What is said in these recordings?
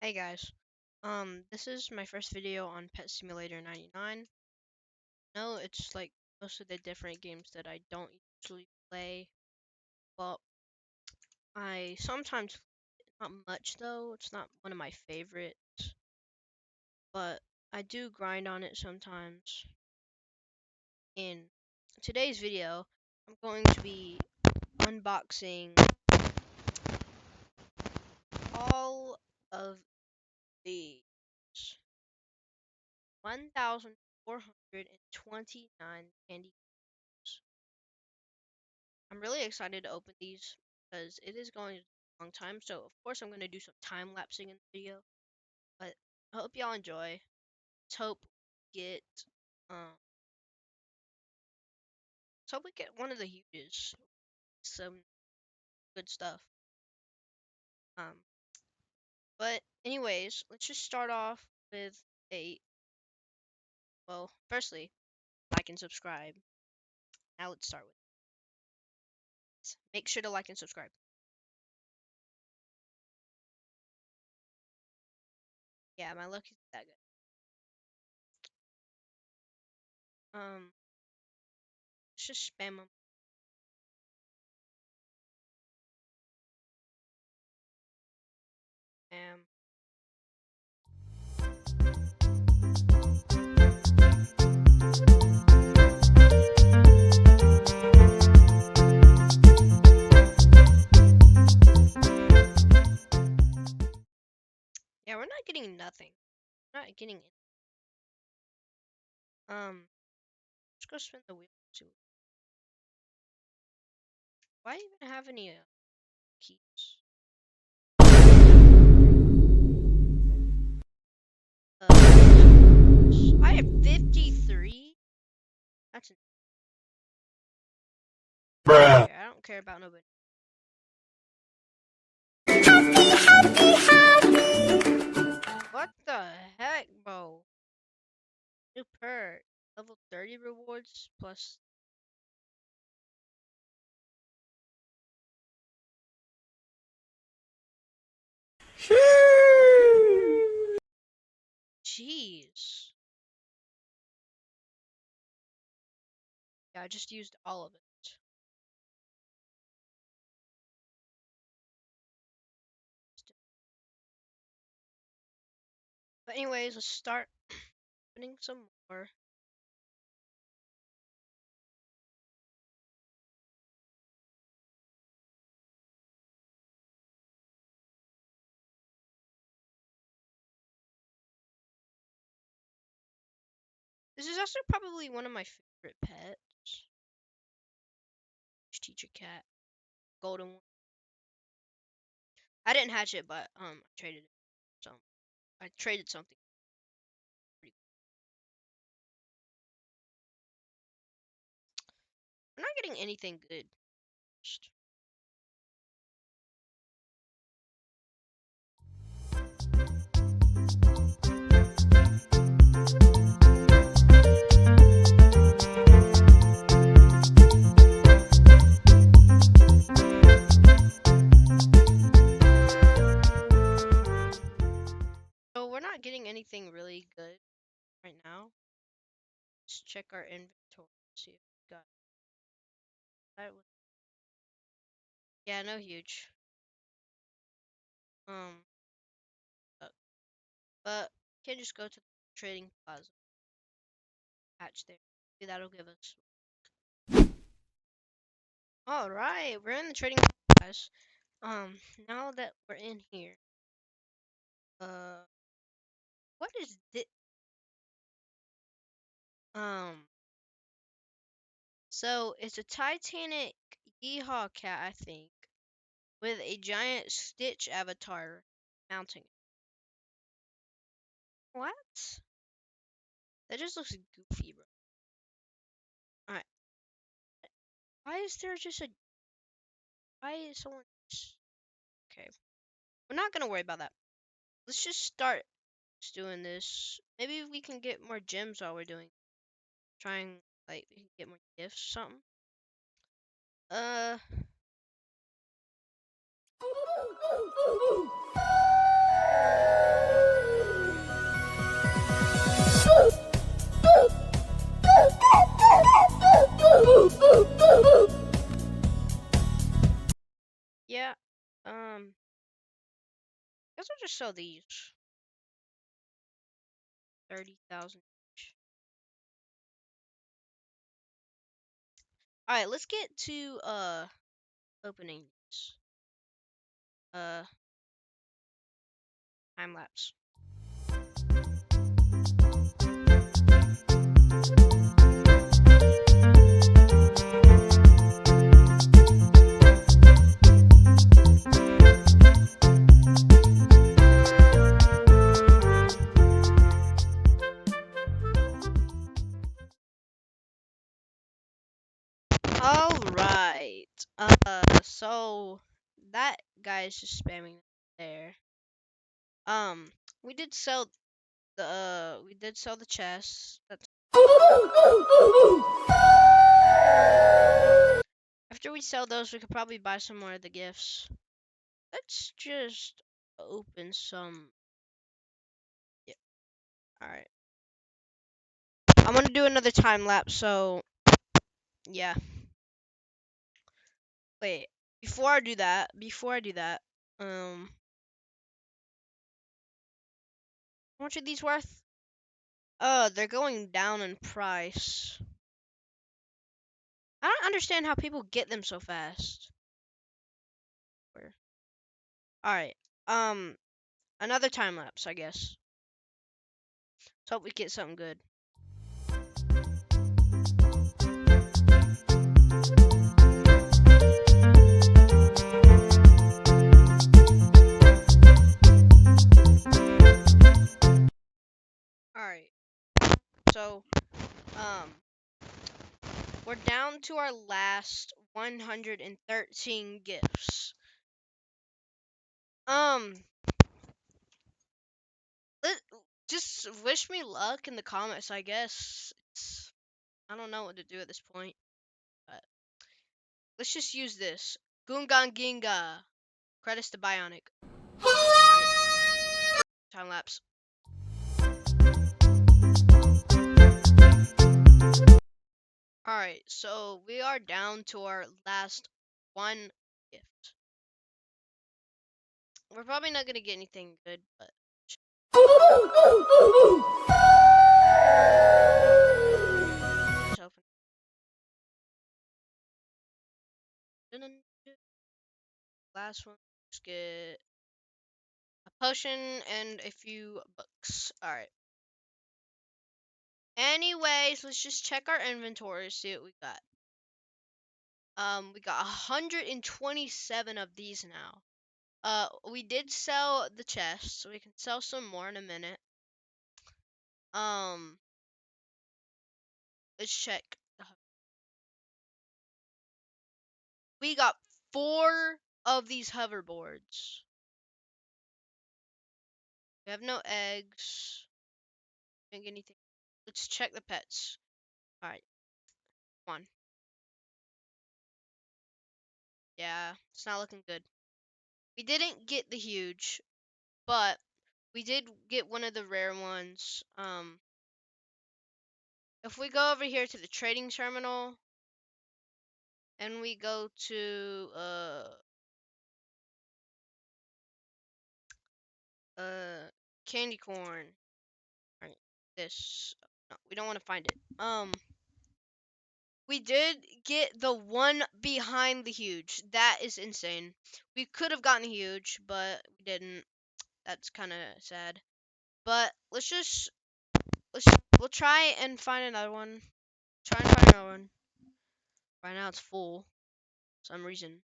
Hey guys, this is my first video on Pet Simulator 99. No, it's like most of the different games that I don't usually play. Well, I sometimes, not much though, it's not one of my favorites, but I do grind on it sometimes. In today's video, I'm going to be unboxing all of the 1,429 candy. I'm really excited to open these because it is going to take a long time. So of course I'm going to do some time lapsing in the video. But I hope y'all enjoy. Let's hope um we get one of the huges. Some good stuff. Um but anyways, let's just start off with a firstly, like and subscribe. Now let's start with this. Make sure to like and subscribe. Yeah, my luck is that good. Let's just spam them. Yeah, we're not getting nothing. We're not getting it. Let's go spin the wheel. See why even have any keys? I have 53. That's Bruh. I don't care about nobody. What the heck, bro? New perk. Level 30 rewards plus. Jeez. Yeah, I just used all of it. But anyways, let's start opening some more. This is also probably one of my favorite pets. Teacher cat. Golden one. I didn't hatch it, but I traded it. So I traded something. We're not getting anything good. So we're not getting anything really good right now. Let's check our inventory. See if we got that. Yeah, no huge. Um, but can just go to the trading plaza. Hatch there. Maybe that'll give us. All right, we're in the trading plaza. Now that we're in here, what is this? So it's a Titanic Yeehaw cat, I think, with a giant Stitch avatar mounting it. What? That just looks goofy, bro. Alright. Why is there just a... Why is someone... Okay. We're not gonna worry about that. Let's just start doing this. Maybe we can get more gems while we're doing... Trying, like, we can get more gifts or something. guess I'll just sell these. 30,000 each. Alright, let's get to opening these. Time lapse. Alright. So that guy's just spamming there. Um, we did sell the chest. That's after we sell those, we could probably buy some more of the gifts. Let's just open some. Yeah. All right. I'm gonna do another time lapse. So yeah. Wait. Before I do that, how much are these worth? They're going down in price. I don't understand how people get them so fast. Where? All right. Um, another time lapse, I guess. Let's hope we get something good. All right. So, um, we're down to our last 113 gifts. Um, let just wish me luck in the comments. I guess I don't know what to do at this point, but let's just use this. Gungan Ginga. Credits to Bionic. Alright, time lapse. Alright, so we are down to our last one gift. We're probably not gonna get anything good, but just open. Last one. Let's get a potion and a few books. Alright. Anyways, let's just check our inventory, see what we got. We got 127 of these now. We did sell the chest, so we can sell some more in a minute. Let's check. We got 4 of these hoverboards. We have no eggs. Didn't get anything. Let's check the pets. Alright, come on. Yeah, it's not looking good. We didn't get the huge, but we did get one of the rare ones. If we go over here to the trading terminal and we go to candy corn. Alright, this. No, we don't want to find it. We did get the one behind the huge. That is insane. We could have gotten huge, but we didn't. That's kind of sad. But we'll try and find another one. Try and find another one. Right now it's full for some reason.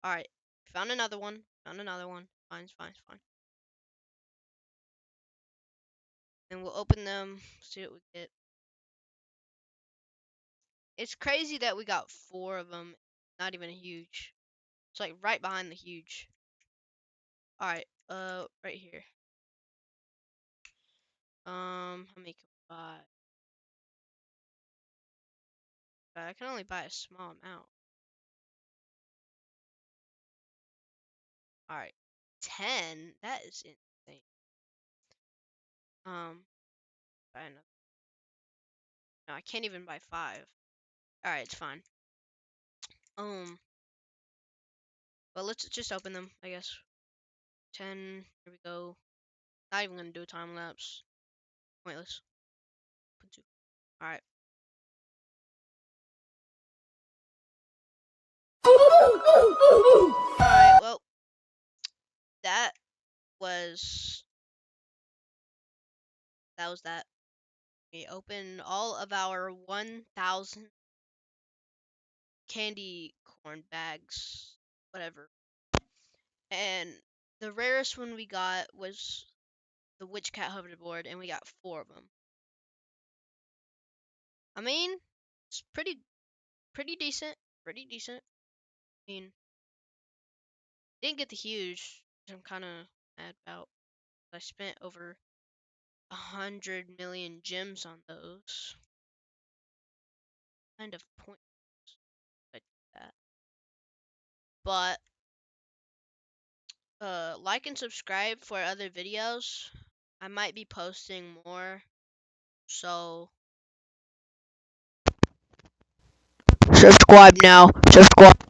All right, found another one. Found another one. Fine, it's fine, it's fine. And we'll open them. See what we get. It's crazy that we got 4 of them. Not even a huge. It's like right behind the huge. All right, right here. How many can we buy? But I can only buy a small amount. All right, 10. That is insane. Buy another. No, I can't even buy 5. All right, it's fine. But let's just open them, I guess. 10. Here we go. Not even gonna do a time lapse. Pointless. Put 2. All right. All right. Well, that was that. We opened all of our 1,000 candy corn bags, whatever. And the rarest one we got was the Witch Cat hoverboard, and we got 4 of them. I mean, it's pretty decent. Pretty decent. I mean, didn't get the huge, which I'm kind of mad about. I spent over 100 million gems on those. Kind of pointless. I did that. But like and subscribe for other videos. I might be posting more. So subscribe now. Subscribe.